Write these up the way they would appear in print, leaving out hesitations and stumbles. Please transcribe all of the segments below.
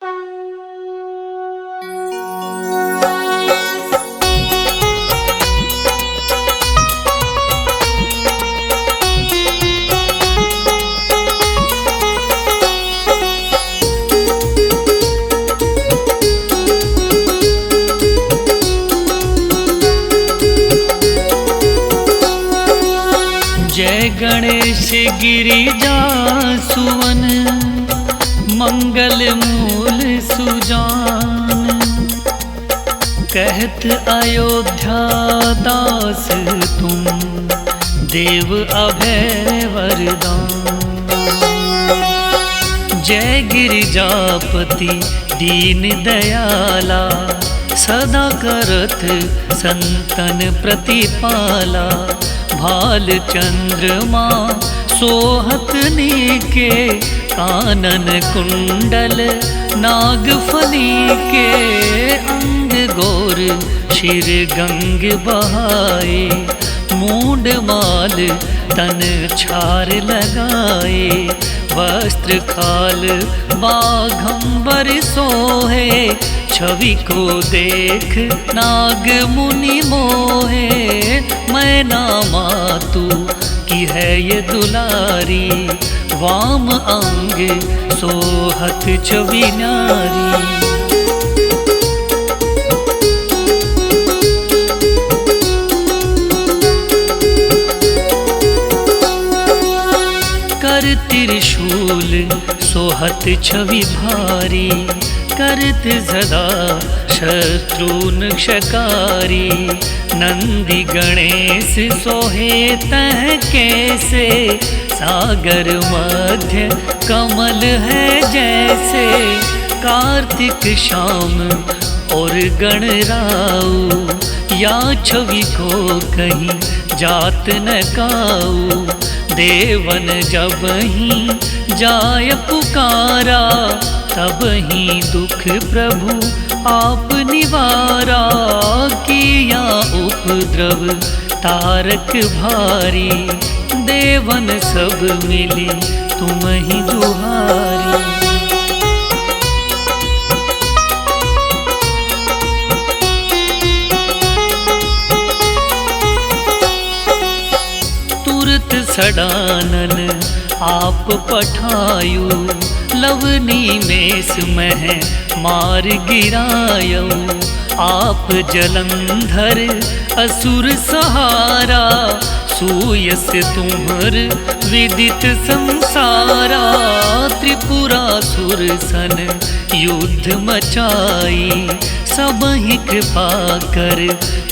जय गणेश गिरिजा सुवन, मंगल मूल सुजान। कहत अयोध्या दास तुम, देव अभय वरदान। जय गिरिजापति दीन दयाला, सदा करत संतन प्रतिपाला। भाल चंद्रमा सोहत नीके, कानन कुंडल नागफनी के। अंग गोर शिर गंग बहाए, मूंड माल तन छार लगाए। वस्त्र खाल बाघंबर सोहे, छवि को देख नाग मुनि मोहे। मैं ना मातु की है ये दुलारी, वाम अंग सोहत छवि नारी। कर त्रिशूल सोहत छवि भारी, करत सदा शत्रुन क्षकारी। नंदी गणेश सोहे तह कैसे, सागर मध्य कमल है जैसे। कार्तिक शाम और गणराऊ, या छवि को कहीं जात न काऊ। देवन जब ही जाय पुकारा, तब ही दुख प्रभु आप निवारा। किया उपद्रव तारक भारी, देवन सब मिली तुम ही दुहारी। तुरत सडानन आप पठायु, लवनी में मह मार गिरायो। आप जलंधर असुर सहारा, सूयस तुम्हर विदित संसारा। त्रिपुरासुर सन युद्ध मचाई, सब ही कृपा कर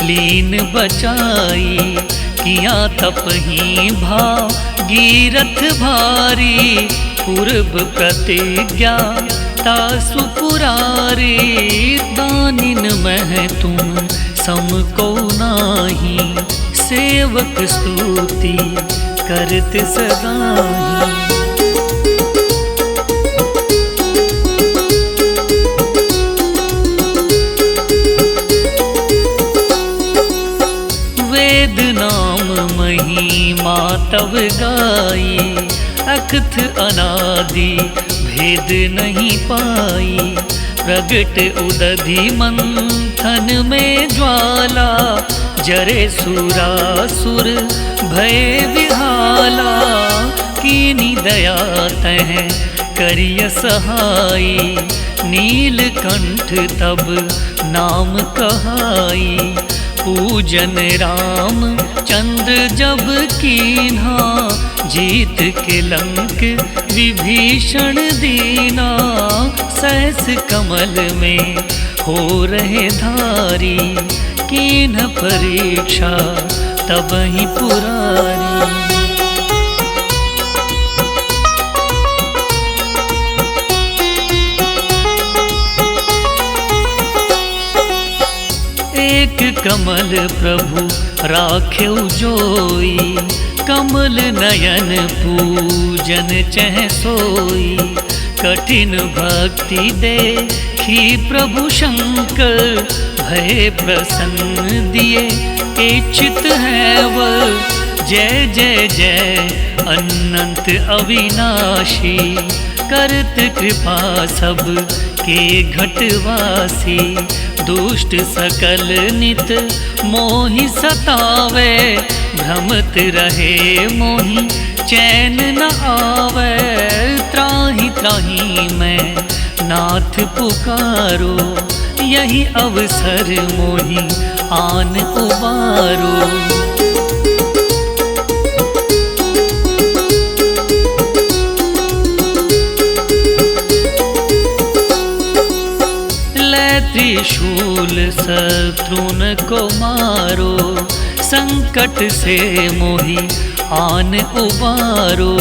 लीन बचाई। किया तप ही भागीरथ भारी, पूर्व प्रतिज्ञा तासु पुरारी। दानिन मह तुम सम को नाही, सेवक स्तुति करत सदाही। वेद नाम महिमा तव गाई, अकथ अनादि भेद नहीं पाई। प्रगट उदधि मंथन में ज्वाला, जरे सुरासुर भय विहाला। कीनी दया तह करिय सहाई, नीलकंठ तब नाम कहाई। पूजन राम चंद्र जब कीन्हा, जीत के लंक विभीषण दीना। सहस कमल में हो रहे धारी, कीन्ह परीक्षा तब ही पुरारी। एक कमल प्रभु राख्यौ जोई, कमल नयन पूजन चह सोई। कठिन भक्ति देखी प्रभु शंकर, भय प्रसन्न दिए इच्छित है वर। जय जय जय अनंत अविनाशी, करत कृपा सब के घटवासी। दुष्ट सकल नित मोहि सतावे, भ्रमत रहे मोहि चैन न आवे। त्राहि त्राहि मैं नाथ पुकारो, यही अवसर मोहि आन उबारो। त्रिशूल शत्रुन को मारो, संकट से मोहि आन उबारो।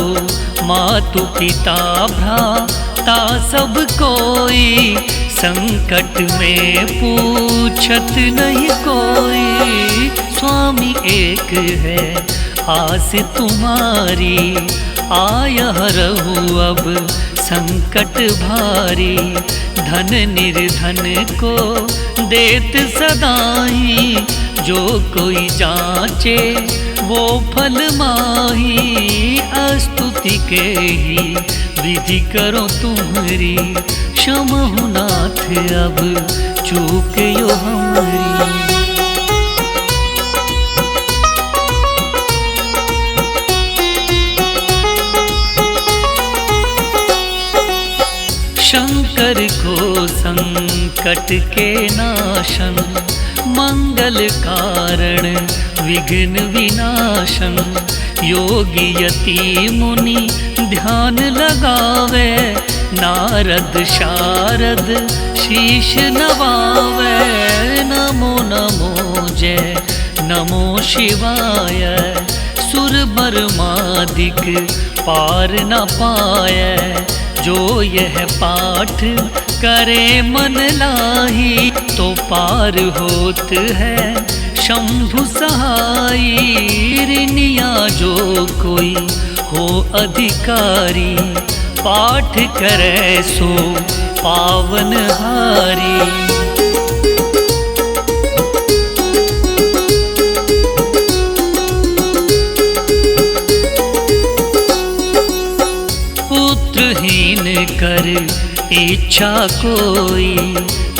मातु पिता भ्राता सब कोई, संकट में पूछत नहीं कोई। स्वामी एक है आस तुम्हारी, आय हरहु अब संकट भारी। धन निर्धन को देत सदाई, जो कोई जाचे वो फल माही। स्तुति के ही विधि करो तुम्हारी, क्षमहु नाथ अब चूक यो हमारी। शंकर को संकट के नाशन, मंगल कारण विघ्न विनाशन। योगी यति मुनि ध्यान लगावे, नारद शारद शीश नवावे। नमो नमो जय नमो शिवाय, सुर बरमादिक पार न पाए। जो यह पाठ करे मन लाही, तो पार होत है शंभु सहाई। ऋनिया जो कोई हो अधिकारी, पाठ करे सो पावन हारी। पुत्रहीन कर इच्छा कोई,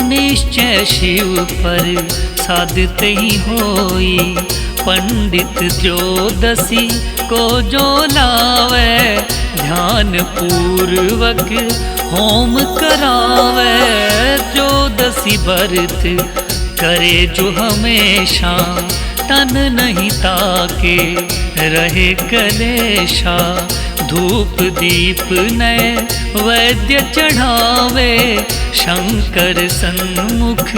निश्चय शिव पर साधते ही होई। पंडित त्रयोदशी को जो लावे, ध्यान पूर्वक होम करावे। त्रयोदशी व्रत करे जो हमेशा, तन नहीं ताके रहे कलेशा। धूप दीप नए वैद्य चढ़ावे, शंकर सन्मुख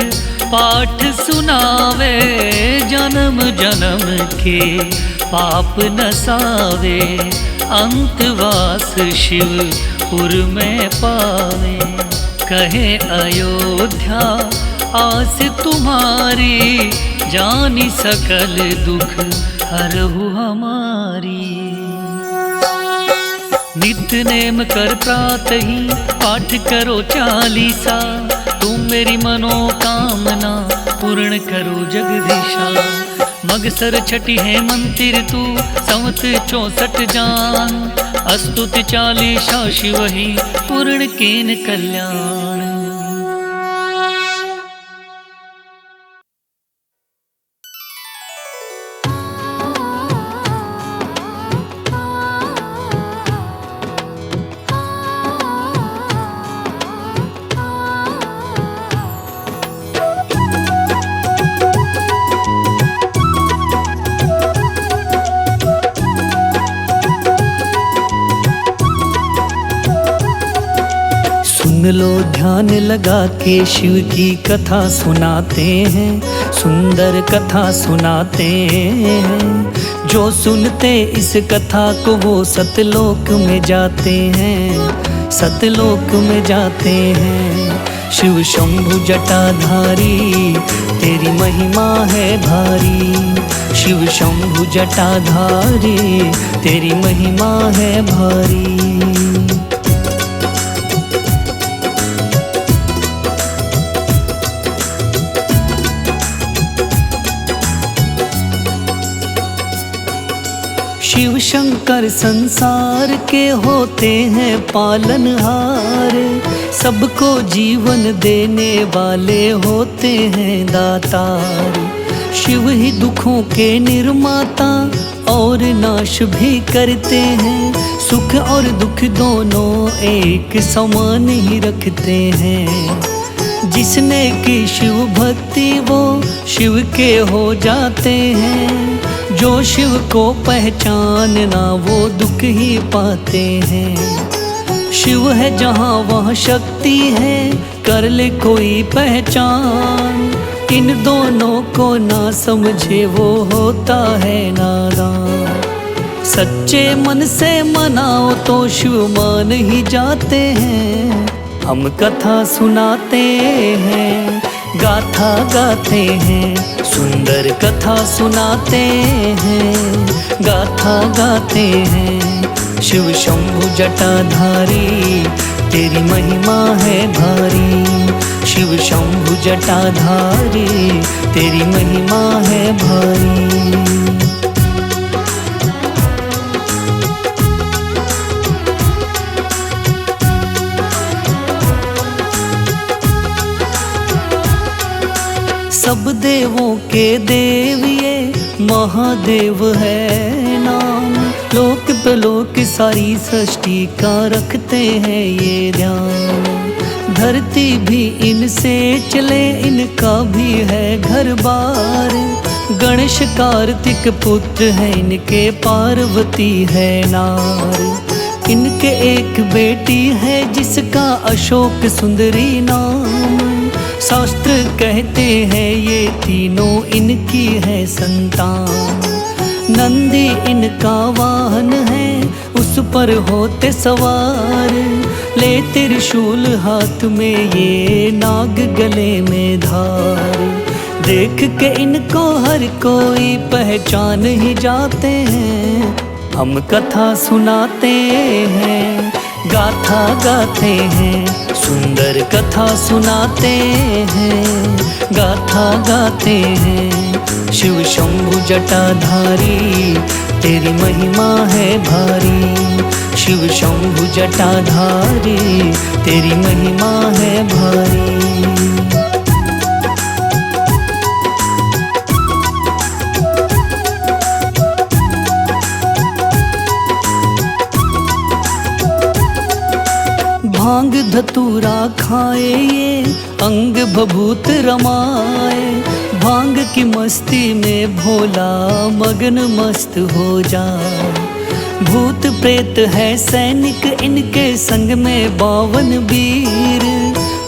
पाठ सुनावे। जन्म जन्म के पाप नसावे, अंतवास शिवपुर में पावे। कहे अयोध्या आस तुम्हारी, जानी सकल दुख हरहु हमारी। नित्य नेम कर प्रातः ही पाठ करो चालीसा, तुम मेरी मनोकामना पूर्ण करो जगदीशा। मगसर छठी है मंदिर तू, संवत 64 जान। अस्तुति चालीसा शिव ही पूर्ण कीन कल्याण। सुन लो ध्यान लगा के शिव की कथा सुनाते हैं, सुंदर कथा सुनाते हैं। जो सुनते इस कथा को वो सतलोक में जाते हैं, सतलोक में जाते हैं। शिव शंभु जटाधारी तेरी महिमा है भारी, शिव शंभु जटाधारी तेरी महिमा है भारी। शंकर संसार के होते हैं पालनहार, सबको जीवन देने वाले होते हैं दातार। शिव ही दुखों के निर्माता और नाश भी करते हैं, सुख और दुख दोनों एक समान ही रखते हैं। जिसने की शिव भक्ति वो शिव के हो जाते हैं, जो शिव को पहचानना वो दुख ही पाते हैं। शिव है जहाँ वहाँ शक्ति है, कर ले कोई पहचान, इन दोनों को ना समझे वो होता है नादान। सच्चे मन से मनाओ तो शिव मान ही जाते हैं। हम कथा सुनाते हैं, गाथा गाते हैं, सुंदर कथा सुनाते हैं, गाथा गाते हैं। शिव शंभु जटाधारी तेरी महिमा है भारी, शिव शंभु जटाधारी तेरी महिमा है भारी। सब देवों के देव ये महादेव है नाम, लोक प्रलोक सारी सृष्टि का रखते हैं ये ध्यान। धरती भी इनसे चले, इनका भी है घर बार, गणेश कार्तिक पुत्र है इनके, पार्वती है नार। इनके एक बेटी है जिसका अशोक सुंदरी नाम, शास्त्र कहते हैं ये तीनों इनकी है संतान। नंदी इनका वाहन है, उस पर होते सवार, ले त्रिशूल हाथ में ये नाग गले में धार। देख के इनको हर कोई पहचान ही जाते हैं। हम कथा सुनाते हैं, गाथा गाते हैं, सुंदर कथा सुनाते हैं, गाथा गाते हैं। शिव शंभु जटाधारी तेरी महिमा है भारी, शिव शंभु जटाधारी तेरी महिमा है भारी। भांग धतूरा खाए ये अंग भभूत रमाए, भांग की मस्ती में भोला मगन मस्त हो जाए। भूत प्रेत है सैनिक इनके संग में 52 वीर,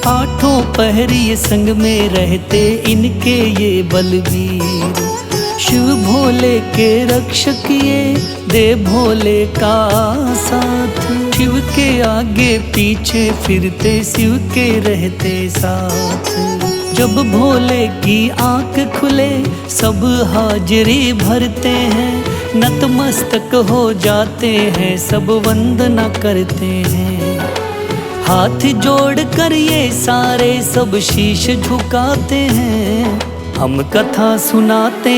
आठों पहरी संग में रहते इनके ये बलवीर। शिव भोले के रक्षक ये दे भोले का साथ, शिव के आगे पीछे फिरते शिव के रहते साथ। जब भोले की आंख खुले सब हाजिरी भरते हैं, नतमस्तक हो जाते हैं सब वंदना करते हैं। हाथ जोड़ कर ये सारे सब शीश झुकाते हैं। हम कथा सुनाते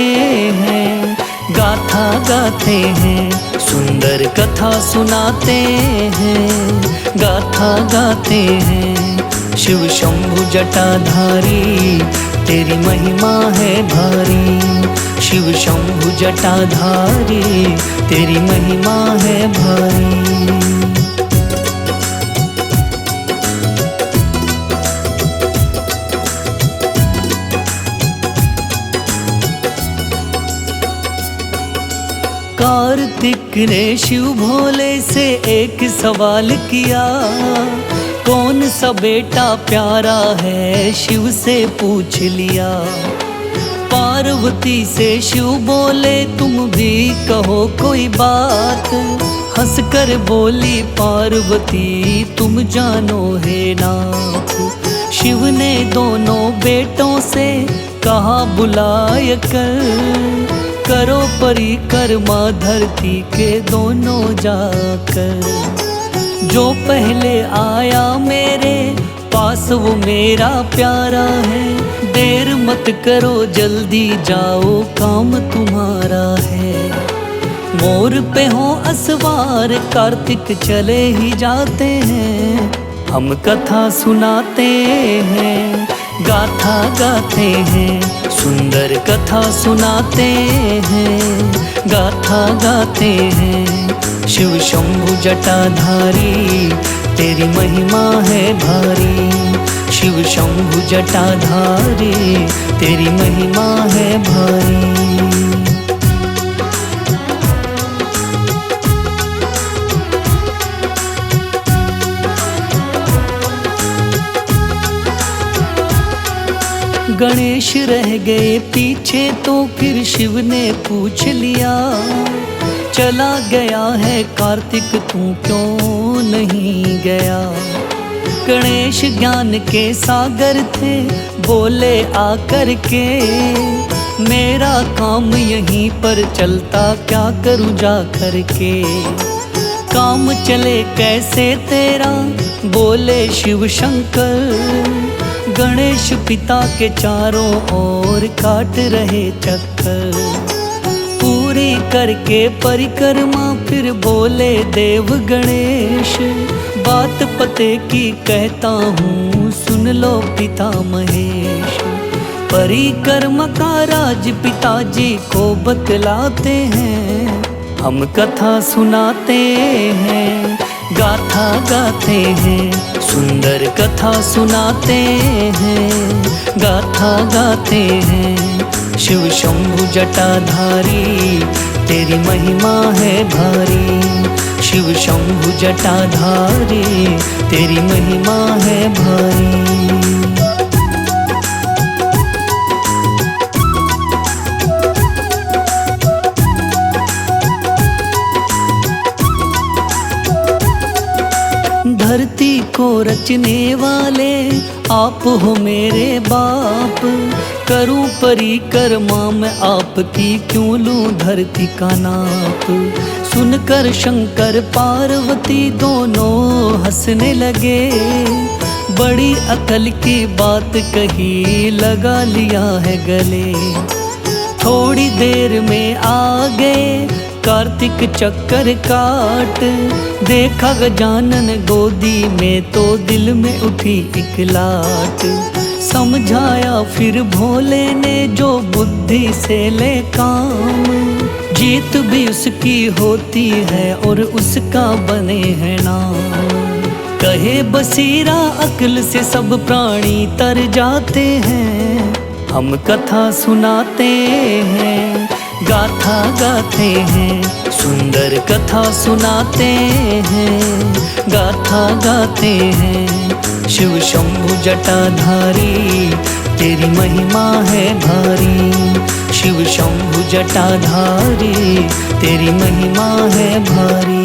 हैं, गाथा गाते हैं, सुंदर कथा सुनाते हैं, गाथा गाते हैं। शिव शंभु जटाधारी तेरी महिमा है भारी, शिव शंभु जटाधारी तेरी महिमा है भारी। कार्तिक ने शिव भोले से एक सवाल किया, कौन सा बेटा प्यारा है शिव से पूछ लिया। पार्वती से शिव बोले तुम भी कहो कोई बात, हंसकर बोली पार्वती तुम जानो है नाथ। शिव ने दोनों बेटों से कहा बुलाय कर, करो परिक्रमा धरती के दोनों जाकर। जो पहले आया मेरे पास वो मेरा प्यारा है, देर मत करो जल्दी जाओ काम तुम्हारा है। मोर पे हो असवार कार्तिक चले ही जाते हैं, हम कथा सुनाते हैं, गाथा गाते हैं, सुंदर कथा सुनाते हैं, गाथा गाते हैं। शिव शंभु जटाधारी तेरी महिमा है भारी, शिव शंभु जटाधारी तेरी महिमा है भारी। गणेश रह गए पीछे तो फिर शिव ने पूछ लिया, चला गया है कार्तिक तू क्यों नहीं गया। गणेश ज्ञान के सागर थे, बोले आकर के मेरा काम यहीं पर चलता, क्या करूँ जा कर के। काम चले कैसे तेरा, बोले शिव शंकर, गणेश पिता के चारों ओर काट रहे चक्कर। पूरी करके परिक्रमा फिर बोले देव गणेश, बात पते की कहता हूँ सुन लो पिता महेश। परिक्रमा का राज पिताजी को बतलाते हैं, हम कथा सुनाते हैं, गाथा गाते हैं, सुंदर कथा सुनाते हैं, गाथा गाते हैं। शिव शंभु जटाधारी तेरी महिमा है भारी, शिव शंभु जटाधारी तेरी महिमा है भारी। धरती को रचने वाले आप हो मेरे बाप, करूं परिक्रमा मैं आपकी, क्यों लूं धरती का नाप। सुनकर शंकर पार्वती दोनों हंसने लगे, बड़ी अकल की बात कही लगा लिया है गले। थोड़ी देर में आ गए कार्तिक चक्कर काट, देखा गजानन गोदी में तो दिल में उठी एक लाट। समझाया फिर भोले ने जो बुद्धि से ले काम, जीत भी उसकी होती है और उसका बने है नाम। कहे बसीरा अक्ल से सब प्राणी तर जाते हैं, हम कथा सुनाते हैं, गाथा गाते हैं, सुंदर कथा सुनाते हैं, गाथा गाते हैं। शिव शंभु जटाधारी तेरी महिमा है भारी, शिव शंभु जटाधारी तेरी महिमा है भारी।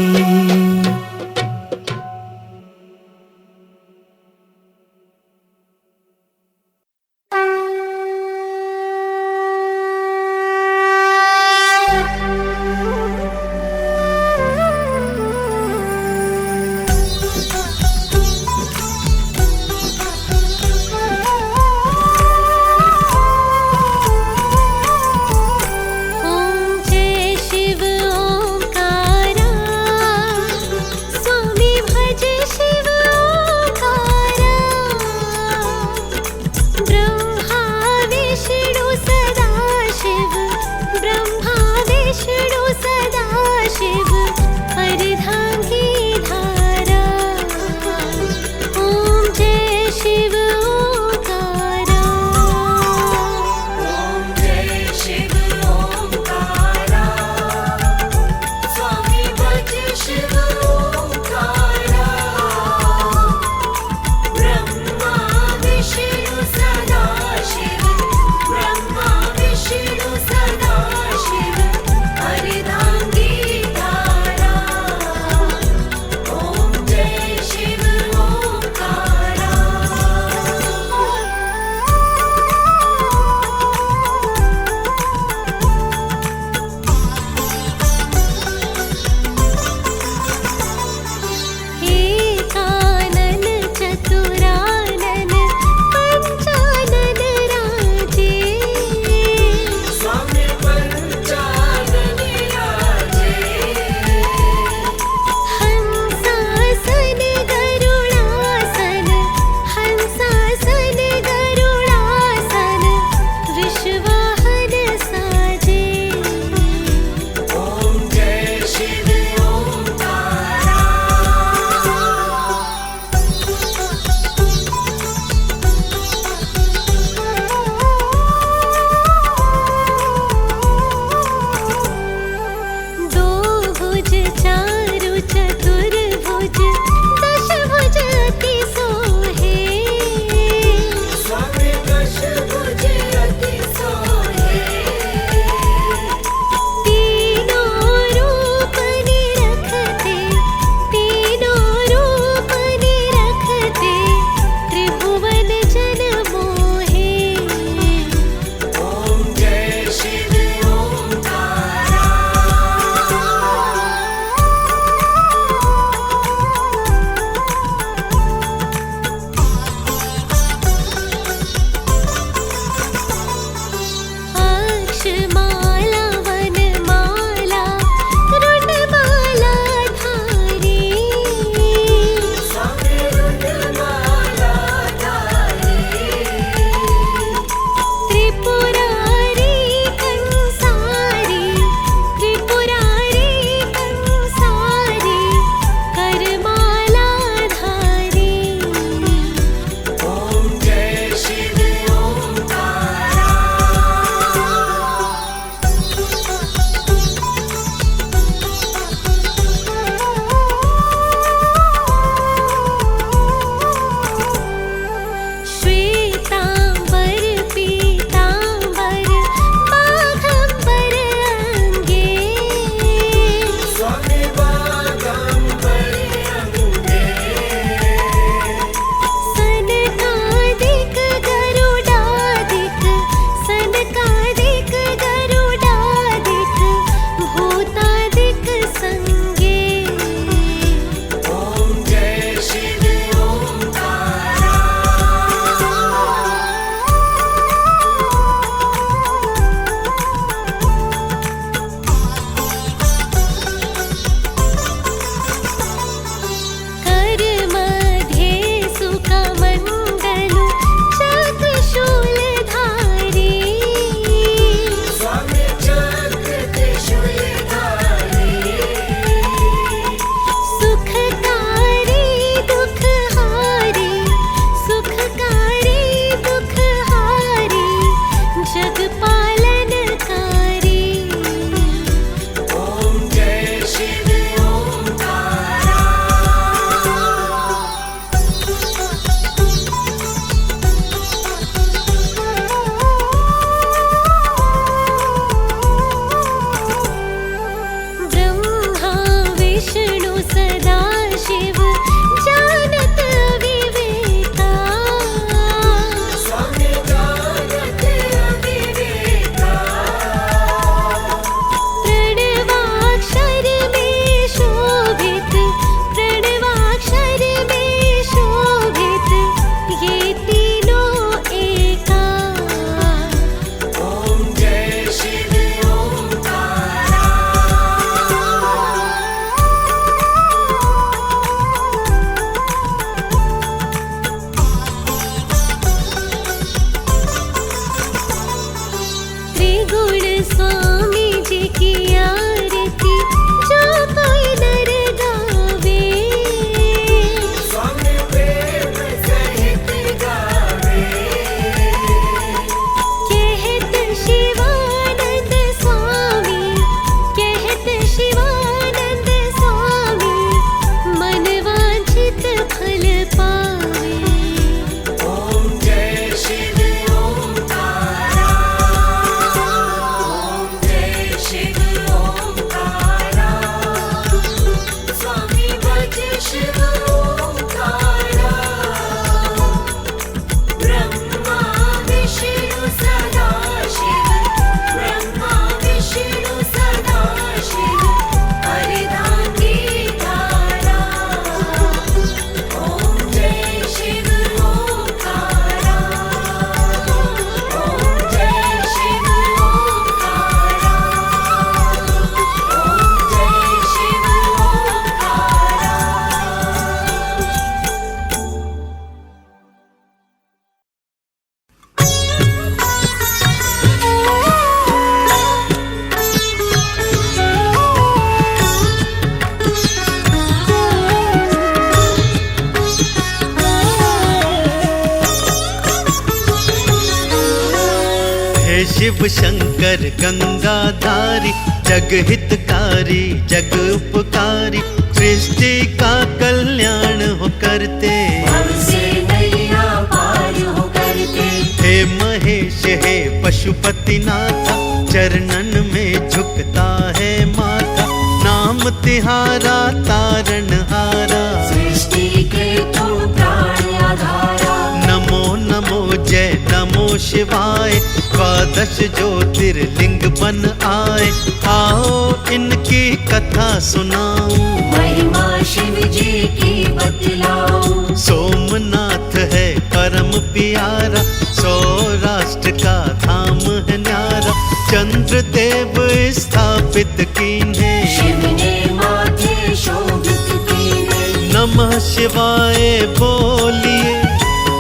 शिव शंकर गंगाधारी, जग हितकारी जग उपकारी, सृष्टि का कल्याण हो करते। हमसे नैया पार हो करते। हे महेश हे पशुपतिनाथा, चरणन में झुकता है माथा, नाम तिहारा तारणहारा, सृष्टि के तू प्राण आधारा। नमो नमो जय नमो शिवाय, द्वादश ज्योतिर्लिंग बन आए, आओ इनकी कथा सुनाऊं, महिमा शिव जी की बतलाऊं। सोमनाथ है परम प्यारा, सौराष्ट्र का धाम है न्यारा, चंद्र देव स्थापित कीन्हे, शिव ने माथे शोभित कीने। नमः शिवाय बोलिए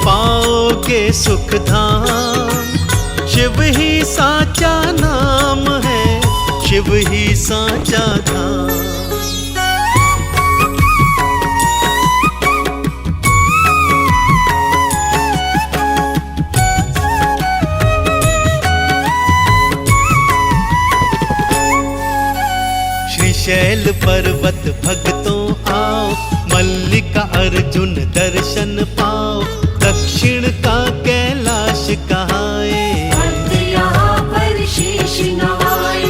पाओगे सुख धाम, शिव ही साचा नाम है, शिव ही साचा धाम। शैल पर्वत भक्तों आओ, मल्लिका अर्जुन दर्शन पाओ, दक्षिण का कैलाश कहाए, भक्त यहाँ पर शीश नवाए।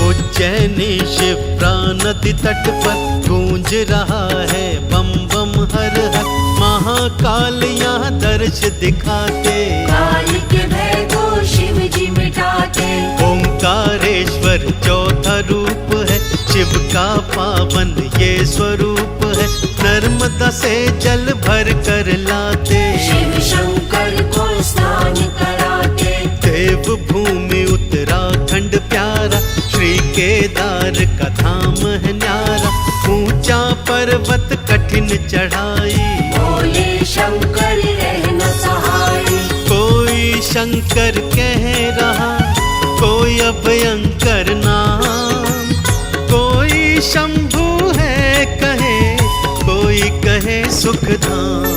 उज्जैनी शिप्रा नदी तट पर गूंज रहा है बम बम हर हर, महाकाल यहाँ दर्श दिखाते, काल के भय को शिव जी मिटाते। ओंकारेश्वर चौथा रूप है, शिव का पावन ये स्वरूप है, नर्मदा से जल भर कर लाते, शिव शंकर को स्नान कराते। देव भूमि उत्तराखंड प्यारा, श्री केदार का धाम है न्यारा, ऊंचा पर्वत कठिन चढ़ाई, भोले शंकर रहना सहाय। कोई शंकर कह रहा कोई अभयंकर नाम, कोई शंभु है कहे कोई कहे सुखधाम।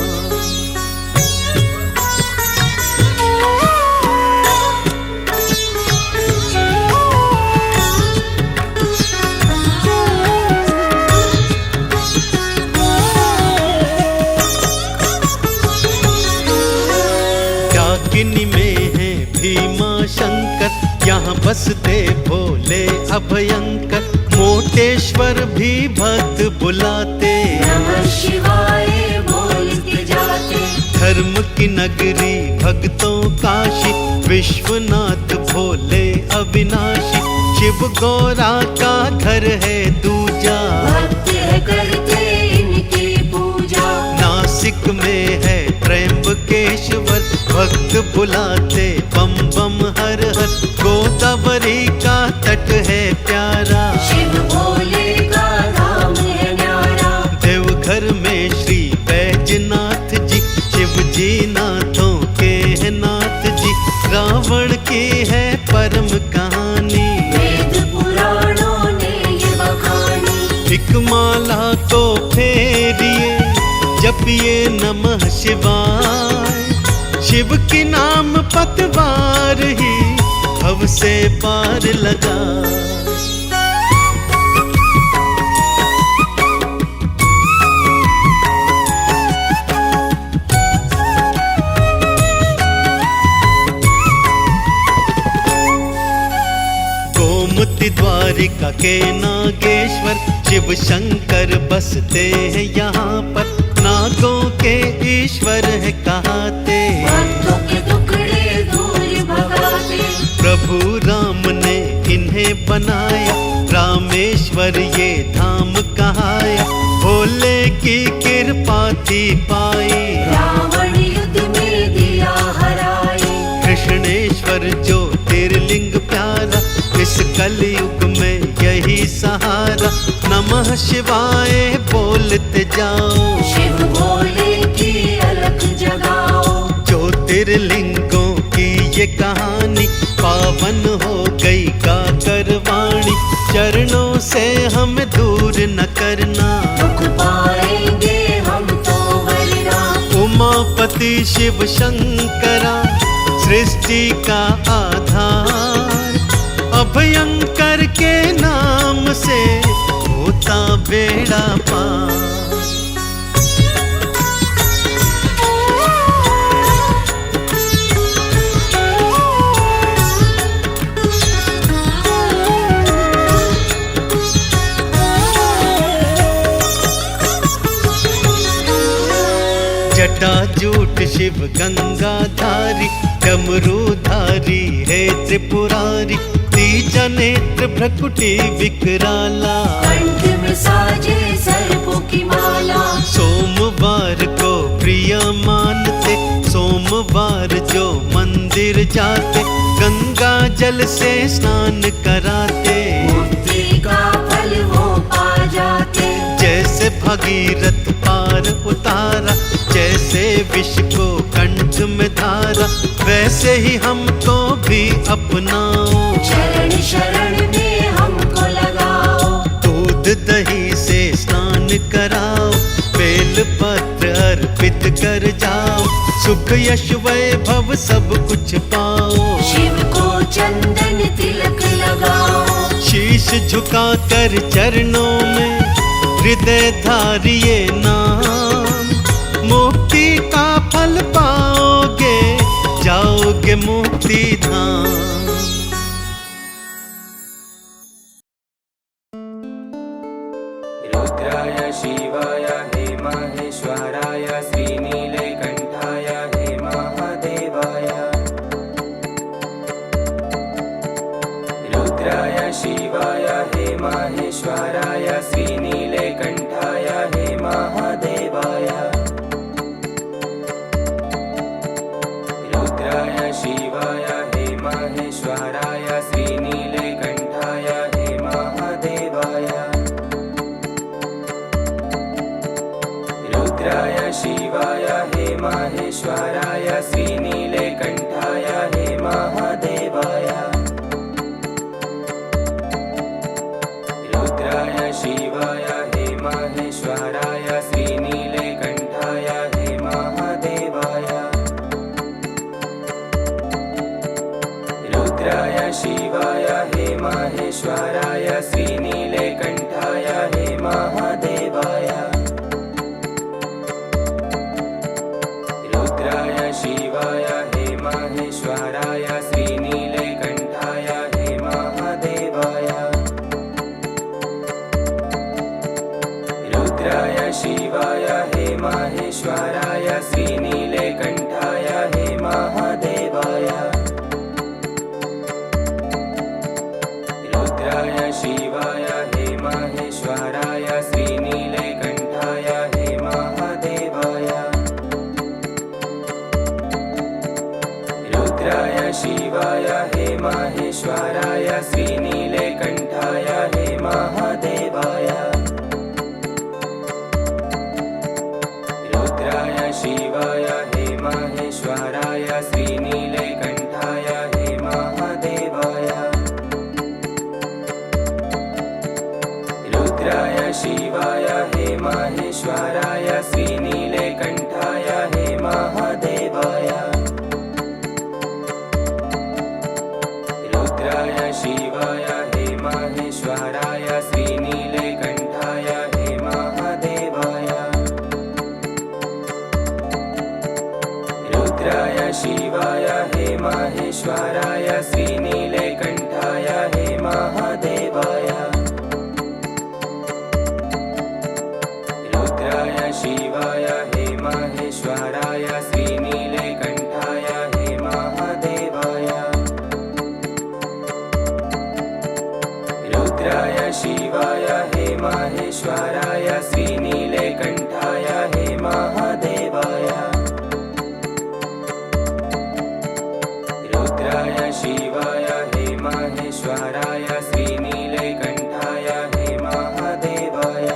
डाकिनी में है भीमा शंकर, यहाँ बसते भोले अभयंकर, मोटेश्वर भी भक्त बुलाते, नमः शिवाय बोलते जाते। धर्म की नगरी भक्तों काशी, विश्वनाथ भोले अविनाशी, शिव गौरा का घर है दूजा, भक्त है करते इनकी पूजा। नासिक में है त्र्यंबकेश्वर, भक्त बुलाते बम बम हर हर, गोदावरी का तट है प्यारा, शिव भोले का धाम है न्यारा। देवघर में श्री बैजनाथ जी, शिव जी नाथों के हैं नाथ जी, रावण की है परम कहानी, वेद पुराणों ने ये बखानी। एक माला को फेरिए जपिए नमः शिवाय, शिव की नाम पतवार ही भव से पार लगा। गोमती द्वारिका के नागेश्वर, शिव शंकर बसते हैं यहाँ पर, नागों के ईश्वर है कहाते, भक्तों के टुकड़े दूर भगाते। प्रभु राम ने इन्हें बनाया, रामेश्वर ये धाम कहाया, भोले की कृपा थी पाई, रावण युद्ध में दिया हराए। कृष्णेश्वर ज्योतिर्लिंग प्यारा, इस कलयुग में यही सहारा, नमः शिवाय बोलते जाओ, शिव भोले की अलख जगाओ। ज्योतिर्लिंगों की ये कहानी, पावन हो गई गाकर वाणी, चरणों से हम दूर न करना, दुख पाएंगे हम तो वरना। उमापति शिव शंकरा, सृष्टि का आधार, अभयंकर के नाम से होता बेड़ा पार। जटाजूट शिव गंगाधारी, डमरूधारी है त्रिपुरारी, तीजा नेत्र भ्रकुटी विकराला, कंठ में साजे सर्पों की माला। सोमवार को प्रिय मानते, सोमवार जो मंदिर जाते, गंगा जल से स्नान कराते, मुक्ति का फल वो पा जाते। जैसे भगीरथ पार उतारा, जैसे विष को कंठ में धारा, वैसे ही हमको भी अपनाओ, शरण शरण में हमको लगाओ। दूध दही से स्नान कराओ, बेल पत्र अर्पित कर जाओ, सुख यश वैभव सब कुछ पाओ। शिव को चंदन तिलक लगाओ, शीश झुका कर चरणों में हृदय धारिये नाम, मुक्ति का फल पाओगे, जाओगे मुक्ति धाम। रुद्राय शिवाय हे महेश्वराय, श्रीनीलकंठाय हे महादेवाय। रुद्राय शिवाय हे महेश्वराय, श्रीनीलकंठाय हे महादेवाय। रुद्राय शिवाय हे महेश्वराय, श्रीनीलकंठाय हे महादेवाय। रुद्राय शिवाय हे महेश्वराय, श्रीनीलकंठाय हे महादेवाय। रुद्राय शिवाय हे महेश्वराय, श्रीनीलकंठाय हे महादेवाय। रुद्राय शिवाय हे महेश्वराय, श्रीनीलकंठाय हे महादेवाय। रुद्राय शिवाय हे महेश्वराय, श्रीनीलकंठाय हे महादेवाय। रुद्राय शिवाय हे महेश्वराय, श्रीनीलकंठाय हे महादेवाय। रुद्राय शिवाय हे महेश्वराय, श्रीनीलकंठाय हे महादेवाय। रुद्राय शिवाय हे महेश्वराय, श्रीनीलकंठाय हे महादेवाय। रुद्राय शिवाय हे महेश्वराय, श्रीनीलकंठाय हे महादेवाय। रुद्राय शिवाय हे महेश्वराय, श्रीनीलकंठाय हे महादेवाय। रुद्राय शिवाय हे महेश्वराय, श्रीनीलकंठाय हे महादेवाय। रुद्राय शिवाय हे महेश्वराय, श्रीनीलकंठाय हे महादेवाय। रुद्राय शिवाय हे महेश्वराय, श्रीनीलकंठाय हे महादेवाय। रुद्राय शिवाय हे महेश्वराय, श्रीनीलकंठाय हे महादेवाय। रुद्राय शिवाय हे महेश्वराय, श्रीनीलकंठाय हे महादेवाय।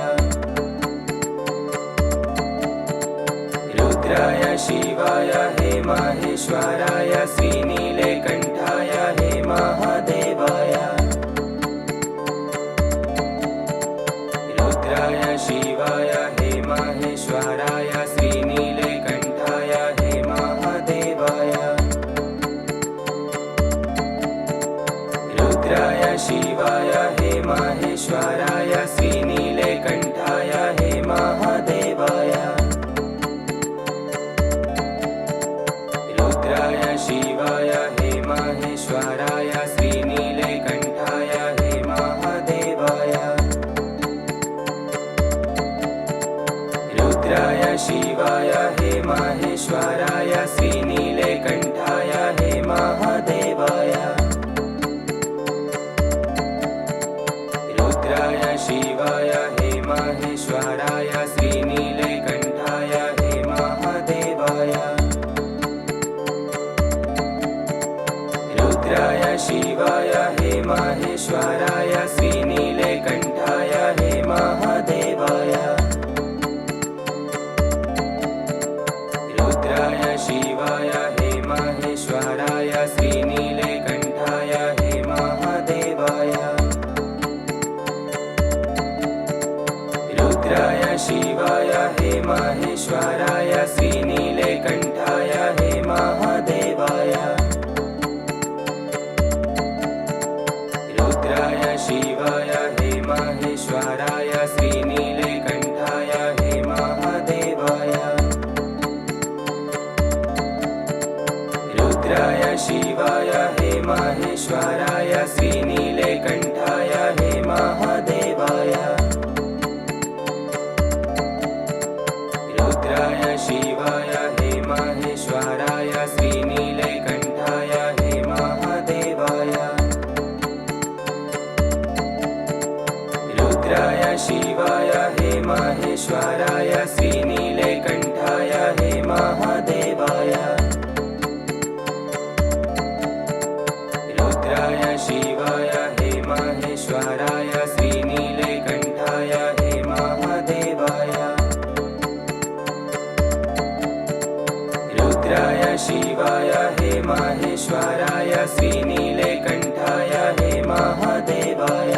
रुद्राय शिवाय हे महेश्वराय, श्रीनीलकंठाय हे महादेवाय। रुद्राय शिवाय हे महेश्वराय, श्रीनीलकंठाय हे महादेवाय। रुद्राय शिवाय हे माहेश्वराय श्रीनीलकण्ठाय हे महादेवाय रुद्राय शिवाय हे माहेश्वराय श्रीनीलकण्ठाय हे महादेवाय रुद्राय शिवाय हे माहेश्वराय श्रीनीलकण्ठाय हे महादेवाय रुद्राय शिवाय हे माहेश्वराय श्रीनीलकण्ठाय हे महादेवाय रुद्राय शिवाय हे माहेश्वराय श्रीनीलकण्ठाय हे महादेवाय रुद्राय शिवाय हे माहेश्वराय श्रीनीलकण्ठाय हे महादेवाय रुद्राय शिवाय हे माहेश्वराय श्रीनीलकण्ठाय हे महादेवाय रुद्राय शिवाय हे माहेश्वराय श्रीनीलकण्ठाय हे महादेवाय रुद्राय शिवाय हे माहेश्वराय श्रीनीलकण्ठाय हे महादेवाय रुद्राय शिवाय हे माहेश्वराय श्रीनीलकण्ठाय हे महादेवाय रुद्राय शिवाय हे माहेश्वराय श्रीनीलकण्ठाय हे महादेवाय रुद्राय शिवाय हे माहेश्वराय श्रीनीलकण्ठाय हे महादेवाय रुद्राय शिवाय हे माहेश्वराय श्रीनीलकण्ठाय हे महादेवाय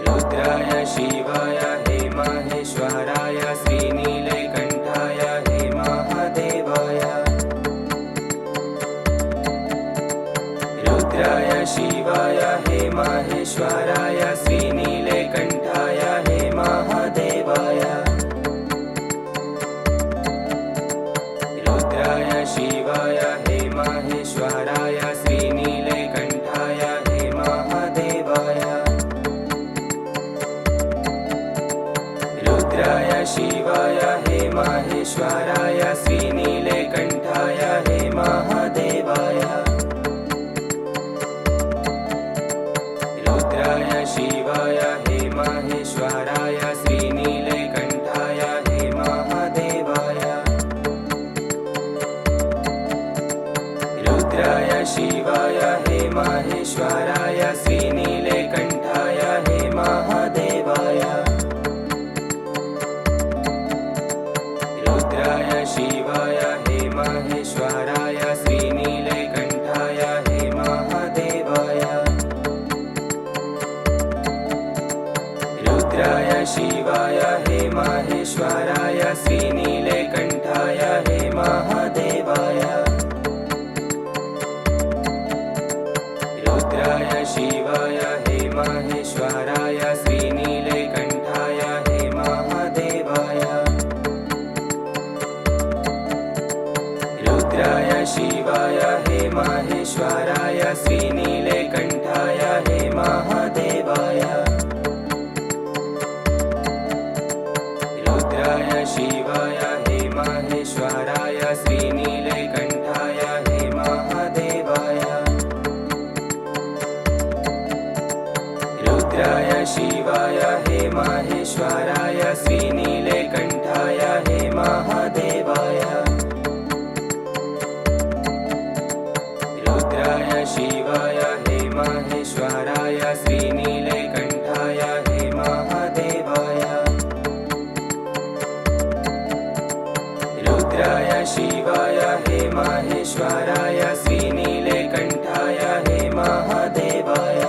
रुद्राय शिवाय हे माहेश्वराय श्रीनीलकण्ठाय हे महादेवाय रुद्राय शिवाय हे माहेश्वराय श्रीनीलकण्ठाय हे महादेवाय रुद्राय शिवाय हे माहेश्वराय श्रीनीलकण्ठाय हे महादेवाय रुद्राय शिवाय हे माहेश्वराय श्रीनीलकण्ठाय हे महादेवाय रुद्राय शिवाय हे माहेश्वराय श्रीनीलकण्ठाय हे महादेवाय रुद्राय शिवाय हे माहेश्वराय श्रीनीलकण्ठाय हे महादेवाय रुद्राय शिवाय हे माहेश्वराय श्रीनीलकण्ठाय हे महादेवाय रुद्राय शिवाय हे माहेश्वराय श्रीनीलकण्ठाय हे महादेवाय रुद्राय शिवाय हे माहेश्वराय श्रीनीलकण्ठाय हे महादेवाय रुद्राय शिवाय हे माहेश्वराय श्रीनीलकण्ठाय हे महादेवाय रुद्राय शिवाय हे माहेश्वराय श्रीनीलकण्ठाय हे महादेवाय रुद्राय शिवाय हे माहेश्वराय श्रीनीलकण्ठाय हे महादेवाय रुद्राय शिवाय हे माहेश्वराय श्रीनीलकण्ठाय हे महादेवाय रुद्राय शिवाय हे माहेश्वराय श्रीनीलकण्ठाय हे महादेवाय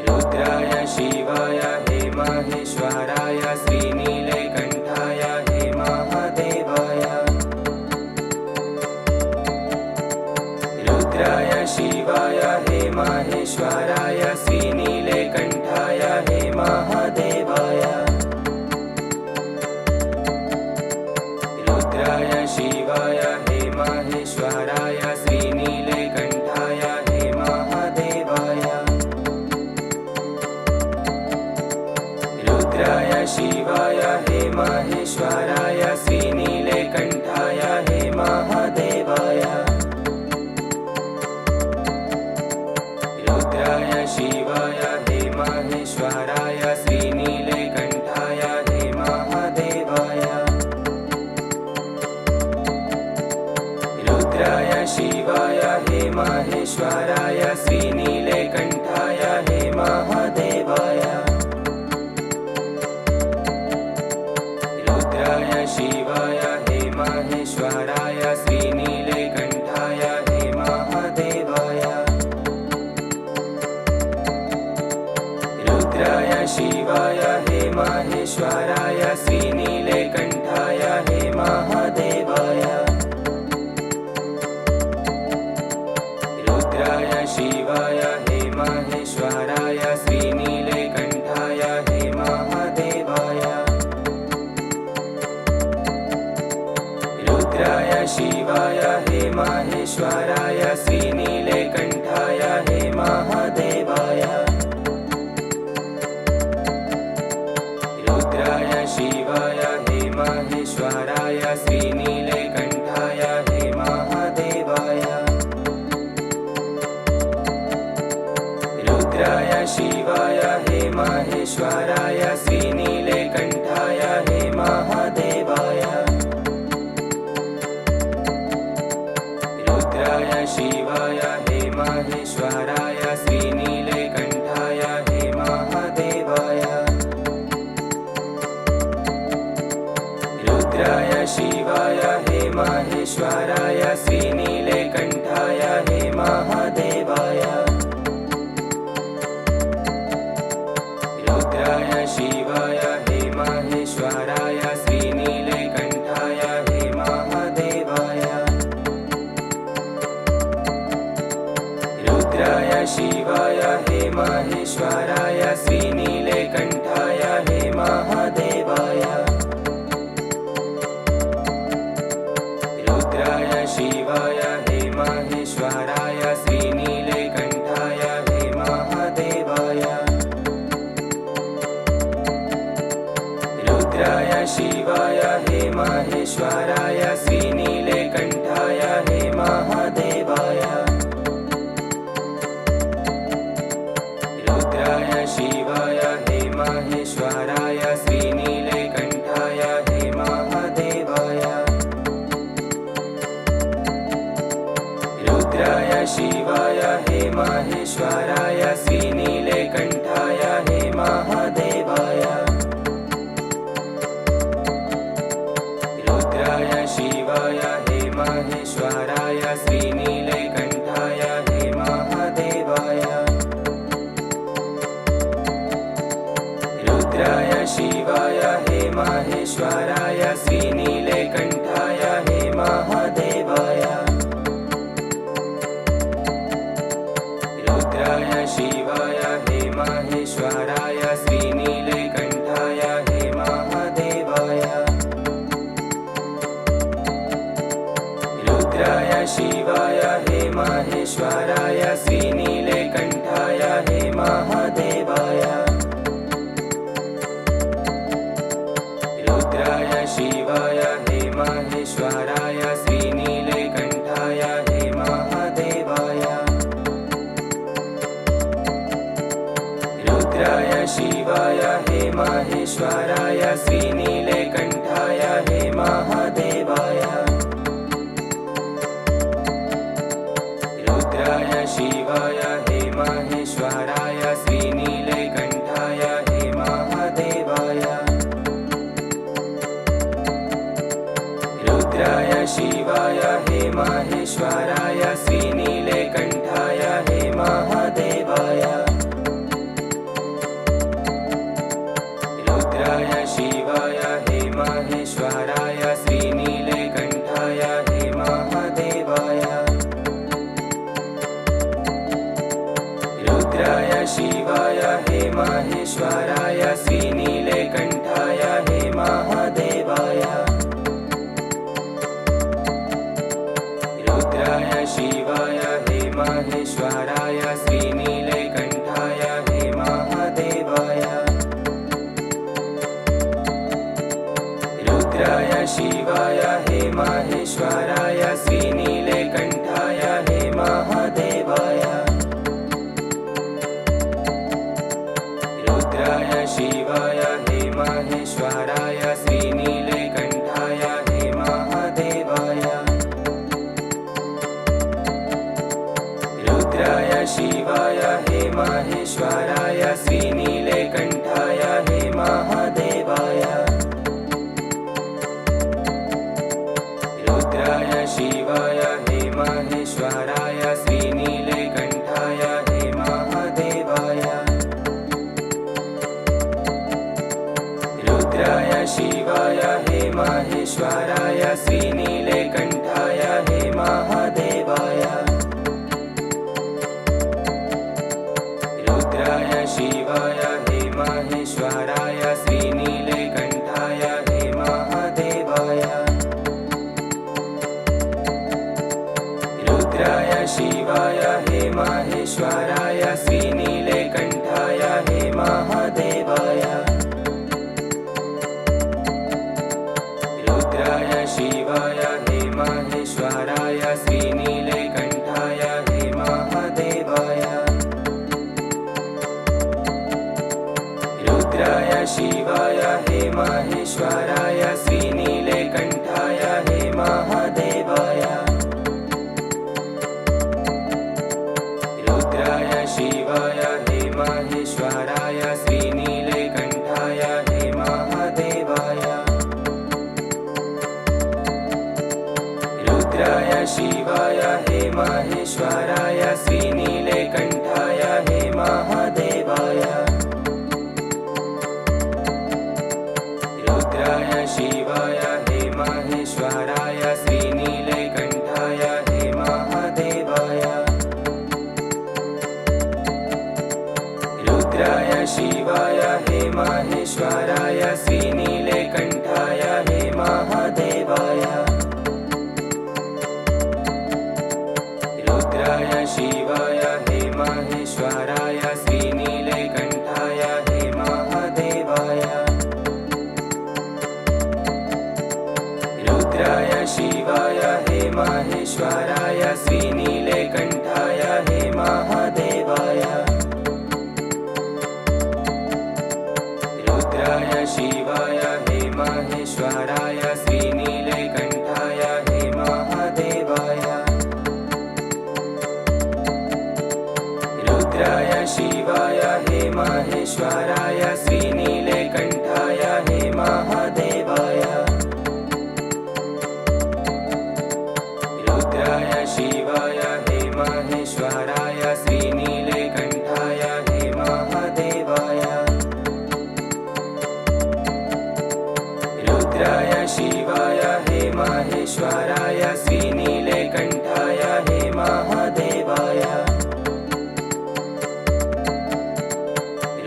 रुद्राय शिवाय हे माहेश्वराय श्रीनीलकण्ठाय हे महादेवाय शिवाय हे माहेश्वराय श्रीनीलकण्ठाय हे महादेवाय रुद्राय शिवाय हे माहेश्वराय श्रीनीलकण्ठाय हे महादेवाय रुद्राय शिवाय हे माहेश्वराय श्रीनीलकण्ठाय हे महादेवाय रुद्राय शिवाय हे माहेश्वराय श्रीनीलकण्ठाय हे महादेवाय रुद्राय शिवाय हे माहेश्वराय श्रीनीलकण्ठाय हे महादेवाय रुद्राय शिवाय हे माहेश्वराय श्रीनीलकण्ठाय हे महादेवाय रुद्राय शिवाय हे माहेश्वराय श्रीनीलकण्ठाय हे महादेवाय रुद्राय शिवाय हे माहेश्वराय श्रीनीलकण्ठाय हे महादेवाय रुद्राय शिवाय हे माहेश्वराय श्रीनीलकण्ठाय हे महादेवाय रुद्राय शिवाय हे माहेश्वराय श्रीनीलकण्ठाय हे महादेवाय रुद्राय शिवाय हे माहेश्वराय श्रीनीलकण्ठाय हे महादेवाय रुद्राय शिवाय हे माहेश्वराय श्रीनीलकण्ठाय हे महादेवाय रुद्राय शिवाय हे माहेश्वराय श्रीनीलकण्ठाय हे महादेवाय रुद्राय शिवाय हे माहेश्वराय श्रीनीलकण्ठाय हे महादेवाय रुद्राय शिवाय हे माहेश्वराय श्रीनीलकण्ठाय हे महादेवाय रुद्राय शिवाय हे माहेश्वराय श्रीनीलकण्ठाय हे महादेवाय रुद्राय शिवाय हे माहेश्वराय श्रीनीलकण्ठाय हे महादेवाय रुद्राय शिवाय हे माहेश्वराय श्रीनीलकण्ठाय हे महादेवाय रुद्राय शिवाय हे माहेश्वराय श्रीनीलकण्ठाय हे महादेवाय रुद्राय शिवाय हे माहेश्वराय श्रीनीलकण्ठाय हे महादेवाय रुद्राय शिवाय हे माहेश्वराय श्रीनीलकण्ठाय हे महादेवाय रुद्राय शिवाय हे माहेश्वराय श्रीनीलकण्ठाय हे महादेवाय रुद्राय शिवाय हे माहेश्वराय श्रीनीलकण्ठाय हे महादेवाय रुद्राय शिवाय हे माहेश्वराय श्रीनीलकण्ठाय हे महादेवाय रुद्राय शिवाय हे माहेश्वराय श्रीनीलकण्ठाय हे महादेवाय रुद्राय शिवाय हे माहेश्वराय श्रीनीलकण्ठाय हे महादेवाय रुद्राय शिवाय हे माहेश्वराय श्रीनीलकण्ठाय हे महादेवाय रुद्राय शिवाय हे माहेश्वराय श्रीनीलकण्ठाय हे महादेवाय शिवाय हे माहेश्वराय श्रीनीलकण्ठाय हे महादेवाय रुद्राय शिवाय हे माहेश्वराय श्रीनीलकण्ठाय हे महादेवाय रुद्राय शिवाय हे माहेश्वराय श्रीनीलकण्ठाय हे महादेवाय रुद्राय शिवाय हे माहेश्वराय श्रीनीलकण्ठाय हे महादेवाय रुद्राय शिवाय हे माहेश्वराय श्रीनीलकण्ठाय हे महादेवाय रुद्राय शिवाय हे माहेश्वराय श्रीनीलकण्ठाय हे महादेवाय रुद्राय शिवाय हे माहेश्वराय श्रीनीलकण्ठाय हे महादेवाय रुद्राय शिवाय हे माहेश्वराय श्रीनीलकण्ठाय हे महादेवाय रुद्राय शिवाय हे माहेश्वराय श्रीनीलकण्ठाय हे महादेवाय रुद्राय शिवाय हे माहेश्वराय श्रीनीलकण्ठाय हे महादेवाय रुद्राय शिवाय हे माहेश्वराय श्रीनीलकण्ठाय हे महादेवाय रुद्राय शिवाय हे माहेश्वराय श्रीनीलकण्ठाय हे महादेवाय रुद्राय शिवाय हे माहेश्वराय श्रीनीलकण्ठाय हे महादेवाय रुद्राय शिवाय हे माहेश्वराय श्रीनीलकण्ठाय हे महादेवाय रुद्राय शिवाय हे माहेश्वराय श्रीनीलकण्ठाय हे महादेवाय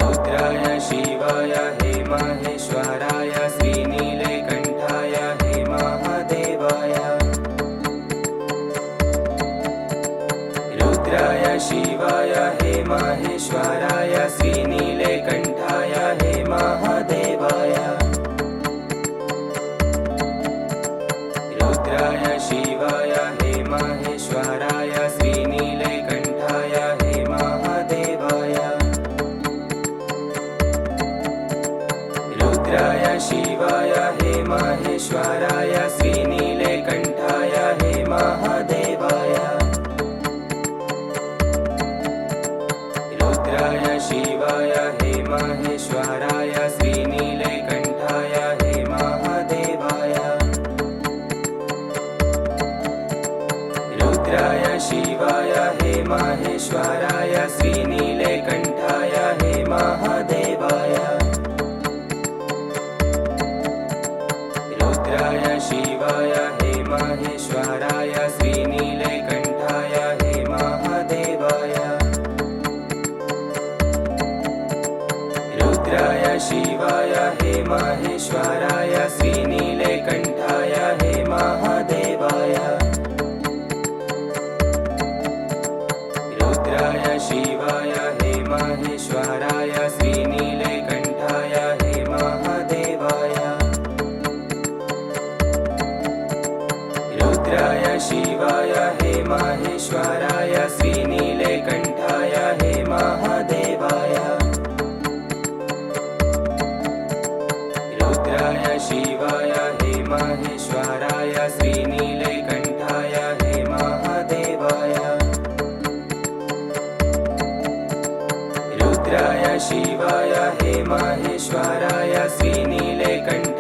रुद्राय शिवाय हे माहेश्वराय श्रीनीलकण्ठाय हे महादेवाय रुद्राय शिवाय हे माहेश्वराय श्रीनीलकण्ठाय हे महादेवाय रुद्राय शिवाय हे माहेश्वराय श्रीनीलकण्ठाय हे महादेवाय रुद्राय शिवाय हे माहेश्वराय श्रीनीलकण्ठाय हे महादेवाय रुद्राय शिवाय हे माहेश्वराय श्रीनीलकण्ठाय हे महादेवाय रुद्राय शिवाय हे माहेश्वराय श्रीनीलकण्ठाय हे महादेवाय रुद्राय शिवाय हे माहेश्वराय श्रीनीलकण्ठाय हे महादेवाय रुद्राय शिवाय हे माहेश्वराय श्रीनीलकण्ठाय हे महादेवाय रुद्राय शिवाय हे माहेश्वराय श्रीनीलकण्ठाय हे महादेवाय रुद्राय शिवाय हे माहेश्वराय श्रीनीलकण्ठाय हे महादेवाय रुद्राय शिवाय हे माहेश्वराय श्रीनीलकण्ठाय हे महादेवाय रुद्राय शिवाय हे माहेश्वराय श्रीनीलकण्ठाय